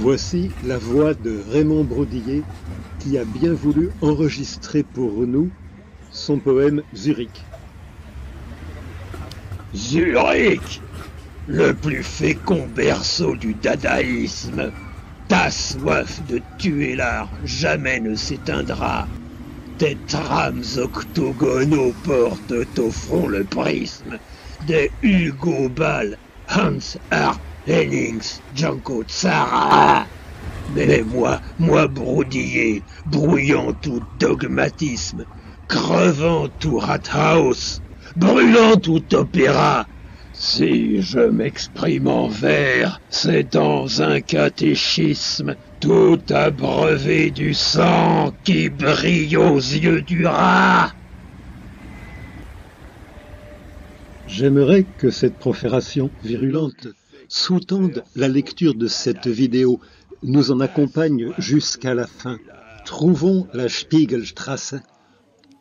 Voici la voix de Raymond Brodillet qui a bien voulu enregistrer pour nous son poème Zurich. Zurich, le plus fécond berceau du dadaïsme, ta soif de tuer l'art jamais ne s'éteindra. Tes trames octogonaux portent au front le prisme des Hugo Ball, Hans Art Hennings, Janko Tsara. Mais moi Brodillet, brouillant tout dogmatisme, crevant tout Rathaus, brûlant tout opéra, si je m'exprime en vers, c'est dans un catéchisme tout abreuvé du sang qui brille aux yeux du rat. J'aimerais que cette profération virulente sous-tende la lecture de cette vidéo, nous en accompagne jusqu'à la fin. Trouvons la Spiegelstrasse.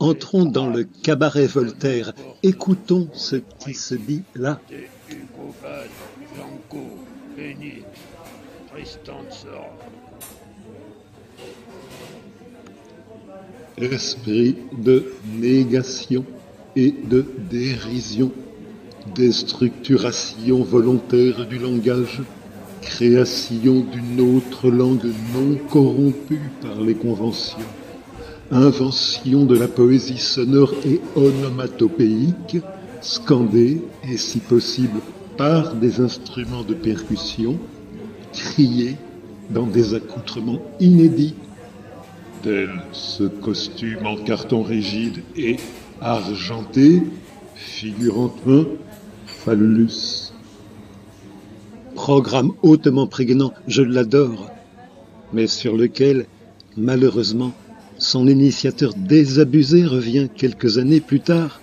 Entrons dans le cabaret Voltaire. Écoutons ce qui se dit là. Esprit de négation et de dérision, déstructuration volontaire du langage, création d'une autre langue non corrompue par les conventions, invention de la poésie sonore et onomatopéique, scandée et si possible par des instruments de percussion, criée dans des accoutrements inédits, tel ce costume en carton rigide et argenté, figurant un phallus. Programme hautement prégnant, je l'adore, mais sur lequel, malheureusement, son initiateur désabusé revient quelques années plus tard.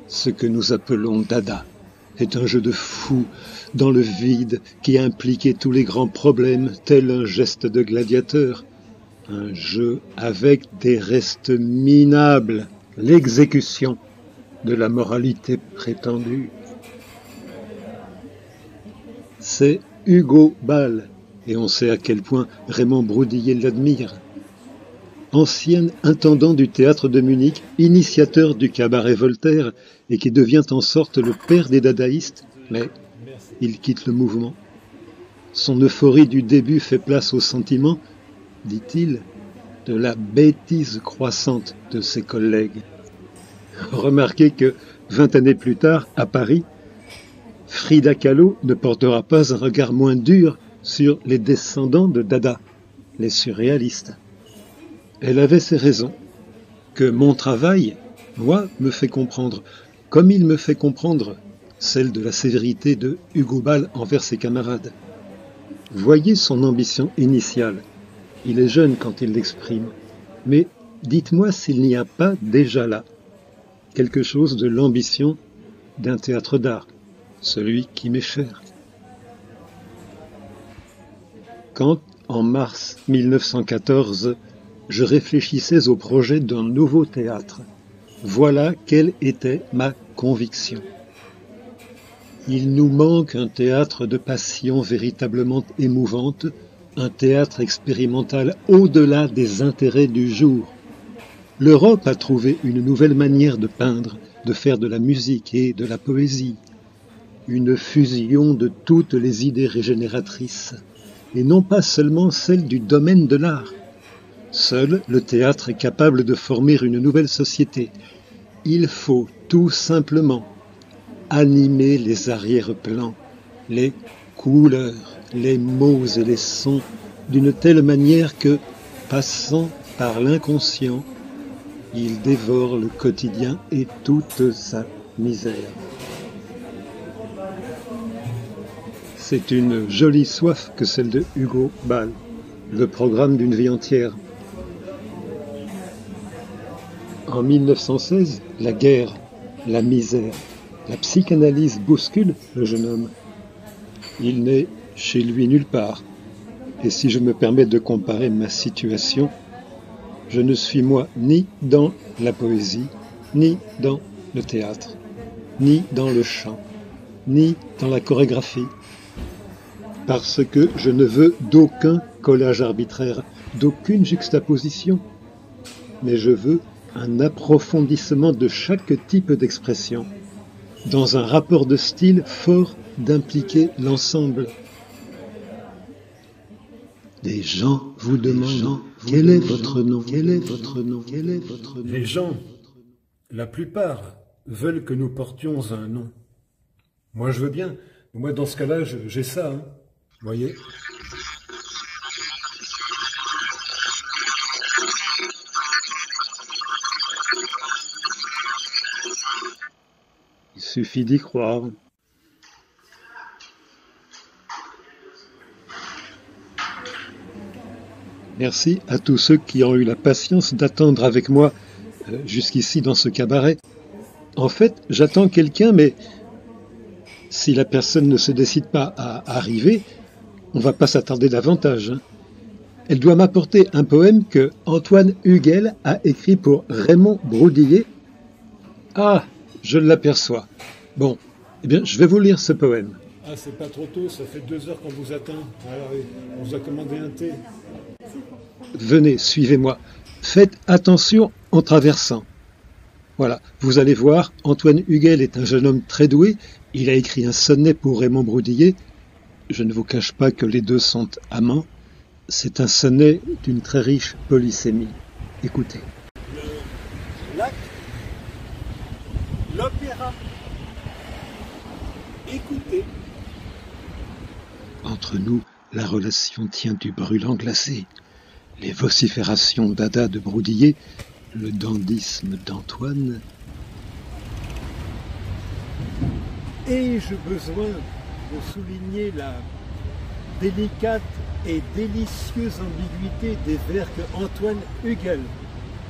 Ce que nous appelons Dada est un jeu de fou dans le vide qui a impliqué tous les grands problèmes, tel un geste de gladiateur. Un jeu avec des restes minables, l'exécution de la moralité prétendue. C'est Hugo Ball, et on sait à quel point Raymond Brodillet l'admire. Ancien intendant du théâtre de Munich, initiateur du cabaret Voltaire, et qui devient en sorte le père des dadaïstes, mais il quitte le mouvement. Son euphorie du début fait place au sentiment, dit-il, de la bêtise croissante de ses collègues. Remarquez que 20 années plus tard, à Paris, Frida Kahlo ne portera pas un regard moins dur sur les descendants de Dada, les surréalistes. Elle avait ses raisons, que mon travail, moi, me fait comprendre, comme il me fait comprendre celle de la sévérité de Hugo Ball envers ses camarades. Voyez son ambition initiale. Il est jeune quand il l'exprime, mais dites-moi s'il n'y a pas déjà là quelque chose de l'ambition d'un théâtre d'art, celui qui m'est cher. Quand, en mars 1914, je réfléchissais au projet d'un nouveau théâtre, voilà quelle était ma conviction. Il nous manque un théâtre de passion véritablement émouvante, un théâtre expérimental au-delà des intérêts du jour. L'Europe a trouvé une nouvelle manière de peindre, de faire de la musique et de la poésie. Une fusion de toutes les idées régénératrices, et non pas seulement celles du domaine de l'art. Seul le théâtre est capable de former une nouvelle société. Il faut tout simplement animer les arrière-plans, les couleurs, les mots et les sons d'une telle manière que, passant par l'inconscient, il dévore le quotidien et toute sa misère. C'est une jolie soif que celle de Hugo Ball, le programme d'une vie entière. En 1916, la guerre, la misère, la psychanalyse bouscule le jeune homme. Il n'est chez lui nulle part. Et si je me permets de comparer ma situation, je ne suis moi ni dans la poésie, ni dans le théâtre, ni dans le chant, ni dans la chorégraphie. parce que je ne veux d'aucun collage arbitraire, d'aucune juxtaposition, mais je veux un approfondissement de chaque type d'expression, dans un rapport de style fort d'impliquer l'ensemble. Des gens vous demandent quel est votre nom, quel est votre nom, quel est votre nom. Les gens, la plupart, veulent que nous portions un nom. Moi, je veux bien. Moi, dans ce cas-là, j'ai ça, hein. Vous voyez ? Il suffit d'y croire. Merci à tous ceux qui ont eu la patience d'attendre avec moi jusqu'ici dans ce cabaret. En fait, j'attends quelqu'un, mais si la personne ne se décide pas à arriver, on va pas s'attarder davantage, hein. Elle doit m'apporter un poème que Antoine Huguel a écrit pour Raymond Broudillet. Ah, je l'aperçois. Bon, eh bien, je vais vous lire ce poème. Ah, c'est pas trop tôt, ça fait 2 heures qu'on vous attend. Alors, on vous a commandé un thé. Venez, suivez-moi. Faites attention en traversant. Voilà, vous allez voir, Antoine Huguel est un jeune homme très doué. Il a écrit un sonnet pour Raymond Broudillet. Je ne vous cache pas que les deux sont amants. C'est un sonnet d'une très riche polysémie. Écoutez. Le lac, l'opéra. Écoutez. Entre nous, la relation tient du brûlant glacé. Les vociférations d'Ada de Broudillet, le dandysme d'Antoine. Ai-je besoin de souligner la délicate et délicieuse ambiguïté des vers que Antoine Huguel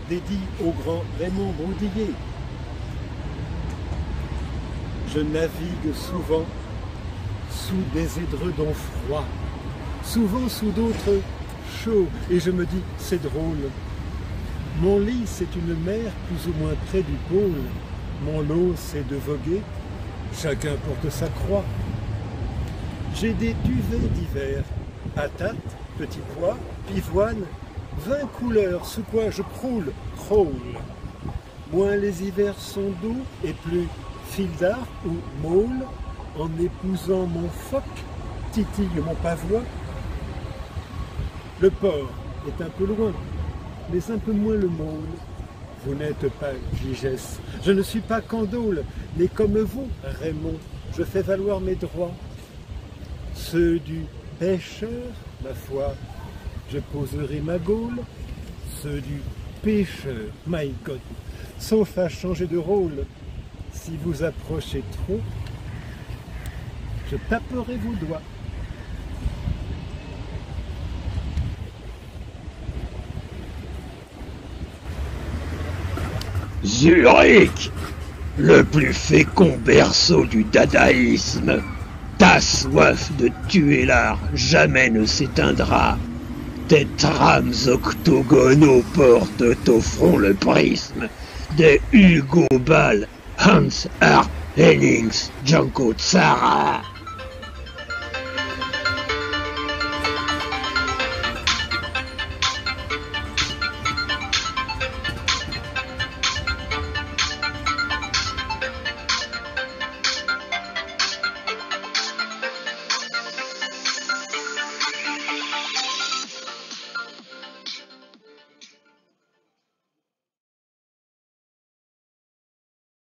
dédie au grand Raymond Broudillet? Je navigue souvent sous des édredons froids, souvent sous d'autres chauds, et je me dis, c'est drôle. Mon lit, c'est une mer plus ou moins près du pôle. Mon lot, c'est de voguer. Chacun porte sa croix. J'ai des duvets d'hiver, patates, petits pois, pivoine, 20 couleurs sous quoi je croule. Moins les hivers sont doux et plus fil d'art ou môle, en épousant mon phoque, titille mon pavois. Le port est un peu loin, mais un peu moins le môle. Vous n'êtes pas Gigès, je ne suis pas Candolle, mais comme vous, Raymond, je fais valoir mes droits. Ceux du pêcheur, ma foi, je poserai ma gaule. Ceux du pêcheur, my God, sauf à changer de rôle. Si vous approchez trop, je taperai vos doigts. Zurich, le plus fécond berceau du dadaïsme, ta soif de tuer l'art jamais ne s'éteindra. Tes trames octogonaux portent au front le prisme des Hugo Ball, Hans Art Hennings, Janko Tsara.